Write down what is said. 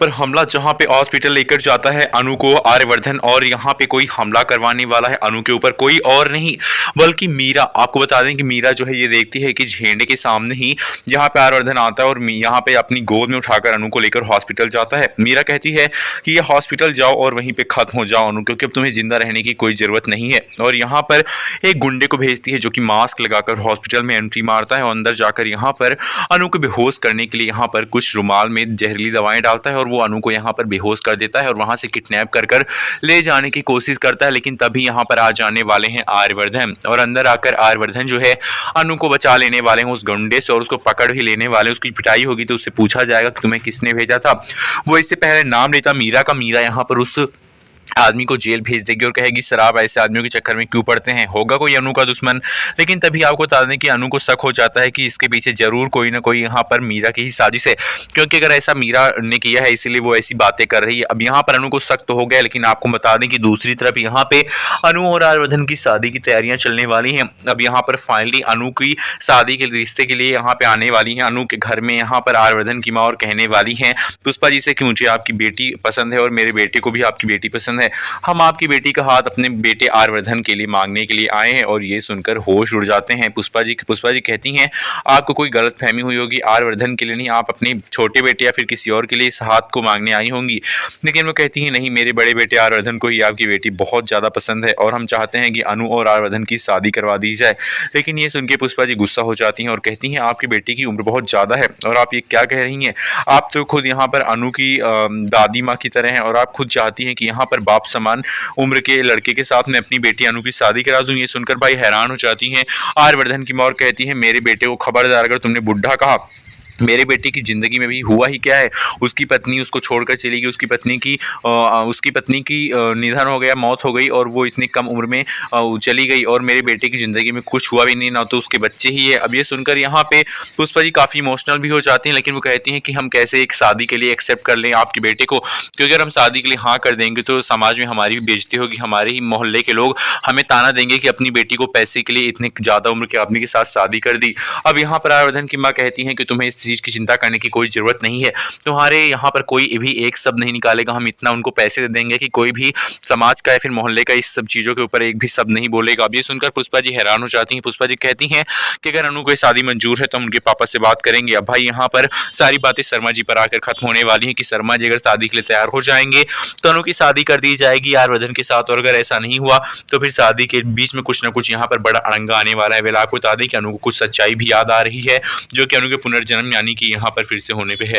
पर हमला जहां पे हॉस्पिटल लेकर जाता है अनु को आर्यवर्धन, और यहाँ पे कोई हमला करवाने वाला है अनु के ऊपर कोई और नहीं बल्कि मीरा। आपको बता दें कि मीरा जो है ये देखती है कि झेंडे के सामने ही यहाँ पे आर्यवर्धन आता है और यहाँ पे अपनी गोद में उठाकर अनु को लेकर हॉस्पिटल जाता है। मीरा कहती है कि ये हॉस्पिटल जाओ और वहीं पे खत्म हो जाओ अनु, क्योंकि अब तुम्हें जिंदा रहने की कोई जरूरत नहीं है। और यहाँ पर एक गुंडे को भेजती है जो कि मास्क लगाकर हॉस्पिटल में एंट्री मारता है और अंदर जाकर यहाँ पर अनु को बेहोश करने के लिए यहाँ पर कुछ रुमाल में जहरीली दवाएं डालता है और वो अनु को यहाँ पर बेहोश कर देता है और वहां से किडनैप कर ले जाने की कोशिश करता है। लेकिन तभी यहाँ पर आ जाने वाले हैं आर्यवर्धन, और अंदर आकर आर्यवर्धन जो है अनु को बचा लेने वाले हैं उस गुंडे से और उसको पकड़ भी लेने वाले। उसकी पिटाई होगी तो उससे पूछा जाएगा कि तुम्हें किसने भेजा था। वो इससे पहले नाम लेता मीरा का। मीरा यहाँ पर उस आदमी को जेल भेज देगी और कहेगी सर आप ऐसे आदमियों के चक्कर में क्यों पड़ते हैं, होगा कोई अनु का दुश्मन। लेकिन तभी आपको बता दें कि अनु को शक हो जाता है कि इसके पीछे जरूर कोई ना कोई यहाँ पर मीरा की ही साजिश है, क्योंकि अगर ऐसा मीरा ने किया है इसीलिए वो ऐसी बातें कर रही है। अब यहाँ पर अनु को शक तो हो गया, लेकिन आपको बता दें कि दूसरी तरफ यहाँ पे अनु और आर्यवर्धन की शादी की तैयारियां चलने वाली हैं। अब यहाँ पर फाइनली अनु की शादी के रिश्ते के लिए यहाँ पे आने वाली है अनु के घर में। यहाँ पर आर्यवर्धन की माँ और कहने वाली है पुष्पा जी से कि मुझे आपकी बेटी पसंद है और मेरे बेटे को भी आपकी बेटी पसंद है, हम आपकी बेटी का हाथ अपने बेटे आर्यवर्धन के लिए मांगने के लिए आए हैं। और ये सुनकर होश उड़ जाते हैं पुष्पा जी। कहती हैं आपको कोई गलत फहमी हुई होगी, आर्यवर्धन के लिए नहीं, आप अपने छोटे बेटे या फिर किसी और के लिए इस हाथ को मांगने आई होंगी। लेकिन वो कहती हैं नहीं, मेरे बड़े बेटे आर्यवर्धन को ही आपकी बेटी बहुत ज़्यादा पसंद है और हम चाहते हैं कि अनु और आर्यवर्धन की शादी करवा दी जाए। लेकिन ये सुन के पुष्पा जी गुस्सा हो जाती हैं और कहती हैं आपकी बेटी की उम्र बहुत ज़्यादा है और आप ये क्या कह रही हैं, आप तो खुद यहाँ पर अनु की दादी माँ की तरह हैं और आप खुद चाहती हैं कि यहाँ पर बाप समान उम्र के लड़के के साथ मैं अपनी बेटी अनु की शादी करा दूं। ये सुनकर भाई हैरान हो जाती हैं आर्यवर्धन की मां और कहती हैं मेरे बेटे को खबरदार, अगर तुमने बुढ़ा कहा, मेरे बेटे की ज़िंदगी में भी हुआ ही क्या है, उसकी पत्नी उसको छोड़कर चली गई, उसकी पत्नी की निधन हो गया, मौत हो गई और वो इतनी कम उम्र में चली गई और मेरे बेटे की ज़िंदगी में कुछ हुआ भी नहीं, ना तो उसके बच्चे ही है। अब ये सुनकर यहाँ पे पुष्पा जी काफ़ी इमोशनल भी हो जाती हैं, लेकिन वो कहती हैं कि हम कैसे एक शादी के लिए एक्सेप्ट कर लें आपके बेटे को, क्योंकि अगर हम शादी के लिए हाँ कर देंगे तो समाज में हमारी भी बेइज्जती होगी, हमारे ही मोहल्ले के लोग हमें ताना देंगे कि अपनी बेटी को पैसे के लिए इतने ज़्यादा उम्र के आदमी के साथ शादी कर दी। अब यहाँ पर आर्यवर्धन की माँ कहती हैं कि तुम्हें इस चीज़ की चिंता करने की कोई ज़रूरत नहीं है, तुम्हारे यहाँ पर कोई भी एक शब्द नहीं निकालेगा, हम इतना उनको पैसे दे देंगे कि कोई भी समाज का या फिर मोहल्ले का इस सब चीज़ों के ऊपर एक भी शब्द नहीं बोलेगा। अब ये सुनकर पुष्पा जी हैरान हो जाती हैं। पुष्पा जी कहती हैं कि अगर अनु को शादी मंजूर है तो हम उनके पापा से बात करेंगे। अब भाई यहाँ पर सारी बातें शर्मा जी पर आकर खत्म होने वाली हैं कि शर्मा जी अगर शादी के लिए तैयार हो जाएंगे तो अनु की शादी कर दी जाएगी आर्यवर्धन के साथ, और अगर ऐसा नहीं हुआ तो फिर शादी के बीच में कुछ ना कुछ यहाँ पर बड़ा अड़ंगा आने वाला है। वेला आपको बता दें कि अनु को कुछ सच्चाई भी याद आ रही है जो कि अनु के पुनर्जन्म यानी कि यहाँ पर फिर से होने पे है।